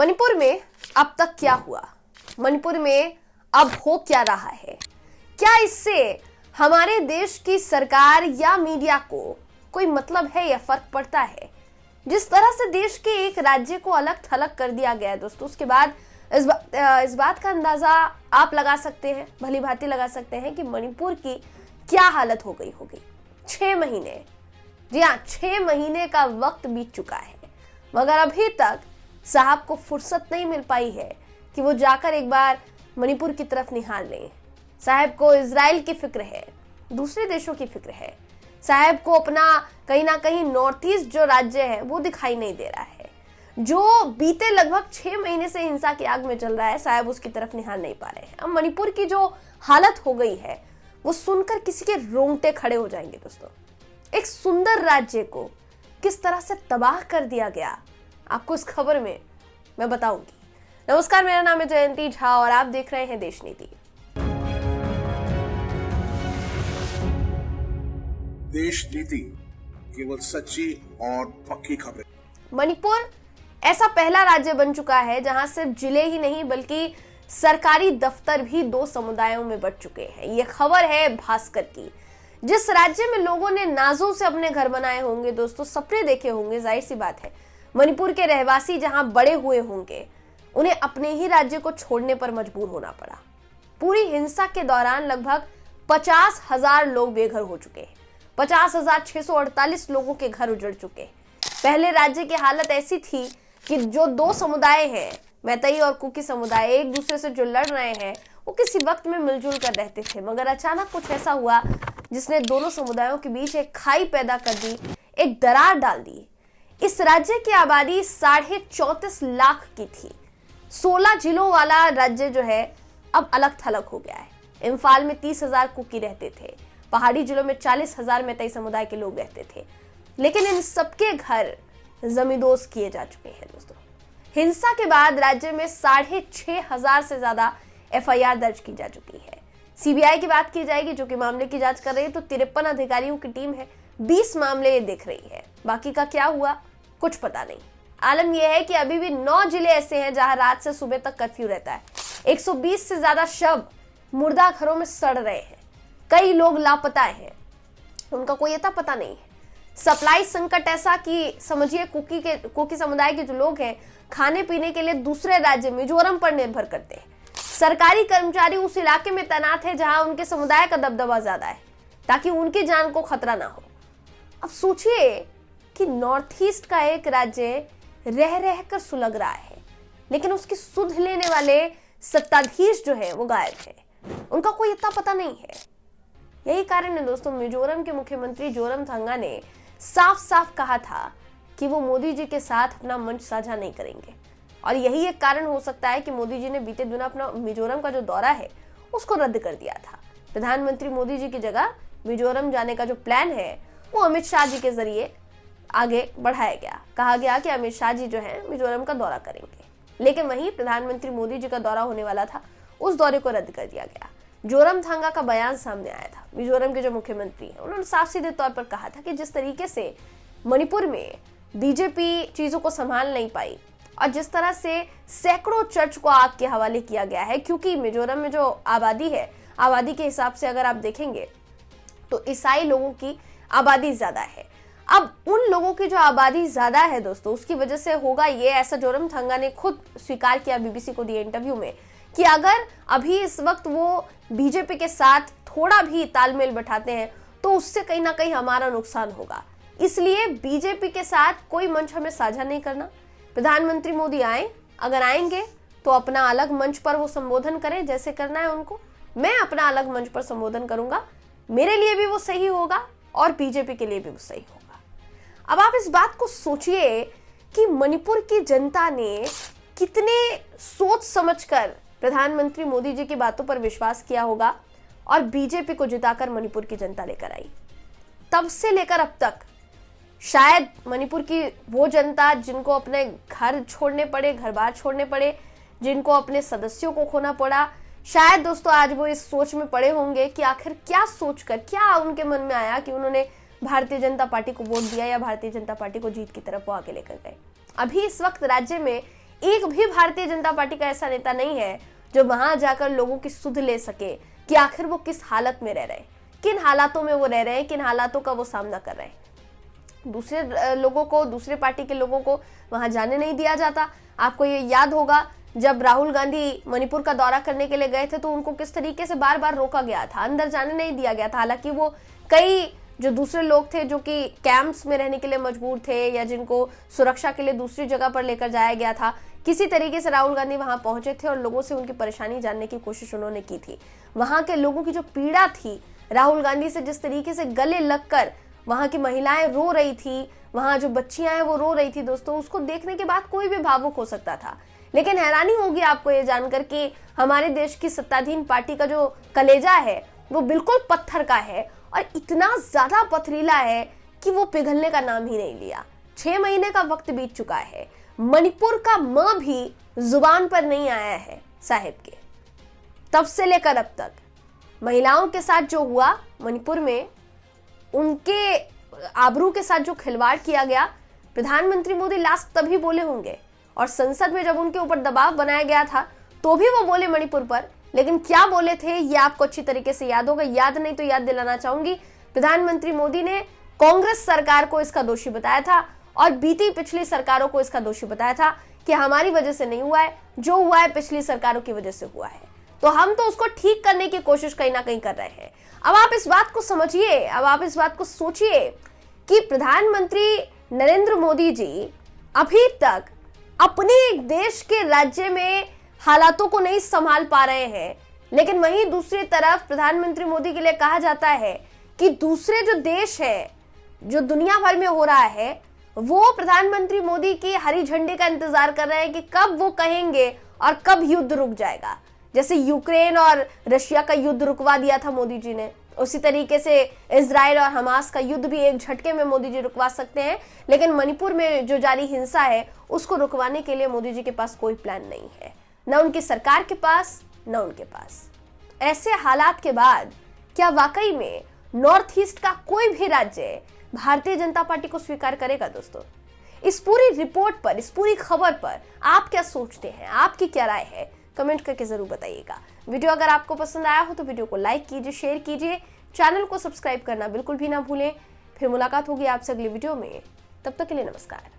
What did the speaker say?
मणिपुर में अब तक क्या हुआ, मणिपुर में अब हो क्या रहा है, क्या इससे हमारे देश की सरकार या मीडिया को कोई मतलब है या फर्क पड़ता है? जिस तरह से देश के एक राज्य को अलग थलग कर दिया गया है दोस्तों, उसके बाद इस बात का अंदाजा आप लगा सकते हैं, भली भांति लगा सकते हैं कि मणिपुर की क्या हालत हो गई होगी। 6 महीने, जी हाँ 6 महीने का वक्त बीत चुका है, मगर अभी तक साहब को फुर्सत नहीं मिल पाई है कि वो जाकर एक बार मणिपुर की तरफ निहार लें। साहब को इजराइल की फिक्र है, दूसरे देशों की फिक्र है। साहब को अपना कहीं ना कहीं नॉर्थ ईस्ट जो राज्य है वो दिखाई नहीं दे रहा है, जो बीते लगभग 6 महीने से हिंसा की आग में चल रहा है। साहब उसकी तरफ निहार नहीं पा रहे हैं। अब मणिपुर की जो हालत हो गई है वो सुनकर किसी के रोंगटे खड़े हो जाएंगे दोस्तों। एक सुंदर राज्य को किस तरह से तबाह कर दिया गया, आपको इस खबर में मैं बताऊंगी। नमस्कार, मेरा नाम है जयंती झा और आप देख रहे हैं देश नीति। देश नीति, केवल सच्ची और पक्की खबरें। मणिपुर ऐसा पहला राज्य बन चुका है जहां सिर्फ जिले ही नहीं बल्कि सरकारी दफ्तर भी 2 समुदायों में बंट चुके हैं। ये खबर है भास्कर की। जिस राज्य में लोगों ने नाजों से अपने घर बनाए होंगे दोस्तों, सपने देखे होंगे, जाहिर सी बात है मणिपुर के रहवासी जहां बड़े हुए होंगे, उन्हें अपने ही राज्य को छोड़ने पर मजबूर होना पड़ा। पूरी हिंसा के दौरान लगभग 50,000 लोग बेघर हो चुके हैं। 50,648 लोगों के घर उजड़ चुके हैं। पहले राज्य की हालत ऐसी थी कि जो 2 समुदाय हैं, मैतई और कुकी समुदाय, एक दूसरे से जो लड़ रहे हैं वो किसी वक्त में मिलजुल कर रहते थे, मगर अचानक कुछ ऐसा हुआ जिसने दोनों समुदायों के बीच एक खाई पैदा कर दी, एक दरार डाल दी। इस राज्य की आबादी 34.5 लाख की थी। 16 जिलों वाला राज्य जो है अब अलग थलग हो गया है। इम्फाल में 30,000 कुकी रहते थे, पहाड़ी जिलों में 40,000 मैतई समुदाय के लोग रहते थे, लेकिन इन सबके घर जमींदोज किए जा चुके हैं दोस्तों। हिंसा के बाद राज्य में 6,500 से ज्यादा FIR दर्ज की जा चुकी है। CBI की बात की जाएगी जो कि मामले की जांच कर रही है, तो 53 अधिकारियों की टीम है, 20 मामले देख रही है। बाकी का क्या हुआ कुछ पता नहीं। आलम यह है कि अभी भी 9 जिले ऐसे हैं जहां रात से सुबह तक कर्फ्यू रहता है। 120 से ज्यादा शव मुर्दा घरों में सड़ रहे हैं। कई लोग लापता हैं, उनका कोई अता पता नहीं है। सप्लाई संकट ऐसा कि समझिए कुकी समुदाय के जो लोग हैं खाने पीने के लिए दूसरे राज्य मिजोरम पर निर्भर करते हैं। सरकारी कर्मचारी उस इलाके में तैनात है जहां उनके समुदाय का दबदबा ज्यादा है, ताकि उनकी जान को खतरा ना हो। अब सोचिए कि नॉर्थ ईस्ट का एक राज्य रह रह कर सुलग रहा है, लेकिन उसकी सुध लेने वाले सत्ताधीश जो है वो गायब है, उनका कोई इतना पता नहीं है। यही कारण है दोस्तों, मिजोरम के मुख्यमंत्री जोरमथंगा ने साफ साफ कहा था कि वो मोदी जी के साथ अपना मंच साझा नहीं करेंगे, और यही एक कारण हो सकता है कि मोदी जी ने बीते दिनों अपना मिजोरम का जो दौरा है उसको रद्द कर दिया था। प्रधानमंत्री मोदी जी की जगह मिजोरम जाने का जो प्लान है वो अमित शाह जी के जरिए आगे बढ़ाया गया। कहा गया कि अमित शाह जी जो है मिजोरम का दौरा करेंगे, लेकिन वहीं प्रधानमंत्री मोदी जी का दौरा होने वाला था, उस दौरे को रद्द कर दिया गया। जोरमथंगा का बयान सामने आया था। मिजोरम के जो मुख्यमंत्री हैं उन्होंने साफ सीधे तौर पर कहा था कि जिस तरीके से मणिपुर में बीजेपी चीजों को संभाल नहीं पाई और जिस तरह से सैकड़ों चर्च को आग के हवाले किया गया है, क्योंकि मिजोरम में जो आबादी है, आबादी के हिसाब से अगर आप देखेंगे तो ईसाई लोगों की आबादी ज्यादा है। अब उन लोगों की जो आबादी ज्यादा है दोस्तों, उसकी वजह से होगा ये, ऐसा जोरमथंगा ने खुद स्वीकार किया BBC को दिए इंटरव्यू में, कि अगर अभी इस वक्त वो बीजेपी के साथ थोड़ा भी तालमेल बैठाते हैं तो उससे कहीं ना कहीं हमारा नुकसान होगा। इसलिए बीजेपी के साथ कोई मंच हमें साझा नहीं करना। प्रधानमंत्री मोदी आए, अगर आएंगे तो अपना अलग मंच पर वो संबोधन करें, जैसे करना है उनको। मैं अपना अलग मंच पर संबोधन करूंगा, मेरे लिए भी वो सही होगा और बीजेपी के लिए भी वो सही होगा। अब आप इस बात को सोचिए कि मणिपुर की जनता ने कितने सोच समझकर प्रधानमंत्री मोदी जी की बातों पर विश्वास किया होगा और बीजेपी को जिताकर मणिपुर की जनता लेकर आई। तब से लेकर अब तक शायद मणिपुर की वो जनता जिनको अपने घर छोड़ने पड़े, घर बार छोड़ने पड़े, जिनको अपने सदस्यों को खोना पड़ा, शायद दोस्तों आज वो इस सोच में पड़े होंगे कि आखिर क्या सोचकर, क्या उनके मन में आया कि उन्होंने भारतीय जनता पार्टी को वोट दिया या भारतीय जनता पार्टी को जीत की तरफ वो आगे लेकर गए। अभी इस वक्त राज्य में एक भी भारतीय जनता पार्टी का ऐसा नेता नहीं है जो वहां जाकर लोगों की सुध ले सके कि आखिर वो किस हालत में रह रहे हैं, किन हालातों में वो रह रहे हैं, किन हालातों का वो सामना कर रहे हैं। दूसरे लोगों को, दूसरे पार्टी के लोगों को वहां जाने नहीं दिया जाता। आपको ये याद होगा जब राहुल गांधी मणिपुर का दौरा करने के लिए गए थे तो उनको किस तरीके से बार बार रोका गया था, अंदर जाने नहीं दिया गया था। हालांकि वो कई जो दूसरे लोग थे जो कि कैंप्स में रहने के लिए मजबूर थे या जिनको सुरक्षा के लिए दूसरी जगह पर लेकर जाया गया था, किसी तरीके से राहुल गांधी वहां पहुंचे थे और लोगों से उनकी परेशानी जानने की कोशिश उन्होंने की थी। वहां के लोगों की जो पीड़ा थी, राहुल गांधी से जिस तरीके से गले लगकर वहां की महिलाएं रो रही थी, वहां जो बच्चियां हैं वो रो रही थी दोस्तों, उसको देखने के बाद कोई भी भावुक हो सकता था। लेकिन हैरानी होगी आपको ये जानकर कि हमारे देश की सत्ताधीन पार्टी का जो कलेजा है वो बिल्कुल पत्थर का है और इतना ज्यादा पथरीला है कि वो पिघलने का नाम ही नहीं लिया। 6 महीने का वक्त बीत चुका है, मणिपुर का म भी जुबान पर नहीं आया है साहिब के। तब से लेकर अब तक महिलाओं के साथ जो हुआ मणिपुर में, उनके आबरू के साथ जो खिलवाड़ किया गया, प्रधानमंत्री मोदी लास्ट तभी बोले होंगे और संसद में जब उनके ऊपर दबाव बनाया गया था तो भी वो बोले मणिपुर पर। लेकिन क्या बोले थे ये आपको अच्छी तरीके से याद होगा, याद नहीं तो याद दिलाना चाहूंगी। प्रधानमंत्री मोदी ने कांग्रेस सरकार को इसका दोषी बताया था और बीती पिछली सरकारों को इसका दोषी बताया था कि हमारी वजह से नहीं हुआ है, जो हुआ है पिछली सरकारों की वजह से हुआ है। तो हम तो उसको ठीक करने की कोशिश कहीं ना कहीं कर रहे हैं। अब आप इस बात को समझिए, अब आप इस बात को सोचिए कि प्रधानमंत्री नरेंद्र मोदी जी अभी तक अपने देश के राज्य में हालातों को नहीं संभाल पा रहे हैं, लेकिन वहीं दूसरी तरफ प्रधानमंत्री मोदी के लिए कहा जाता है कि दूसरे जो देश है, जो दुनिया भर में हो रहा है, वो प्रधानमंत्री मोदी की हरी झंडी का इंतजार कर रहे हैं कि कब वो कहेंगे और कब युद्ध रुक जाएगा। जैसे यूक्रेन और रशिया का युद्ध रुकवा दिया था मोदी जी ने, उसी तरीके से इजराइल और हमास का युद्ध भी एक झटके में मोदी जी रुकवा सकते हैं। लेकिन मणिपुर में जो जारी हिंसा है उसको रुकवाने के लिए मोदी जी के पास कोई प्लान नहीं है, न उनकी सरकार के पास, न उनके पास। ऐसे हालात के बाद क्या वाकई में नॉर्थ ईस्ट का कोई भी राज्य भारतीय जनता पार्टी को स्वीकार करेगा? दोस्तों, इस पूरी रिपोर्ट पर, इस पूरी खबर पर आप क्या सोचते हैं, आपकी क्या राय है, कमेंट करके जरूर बताइएगा। वीडियो अगर आपको पसंद आया हो तो वीडियो को लाइक कीजिए, शेयर कीजिए, चैनल को सब्सक्राइब करना बिल्कुल भी ना भूलें। फिर मुलाकात होगी आपसे अगली वीडियो में, तब तक के लिए नमस्कार।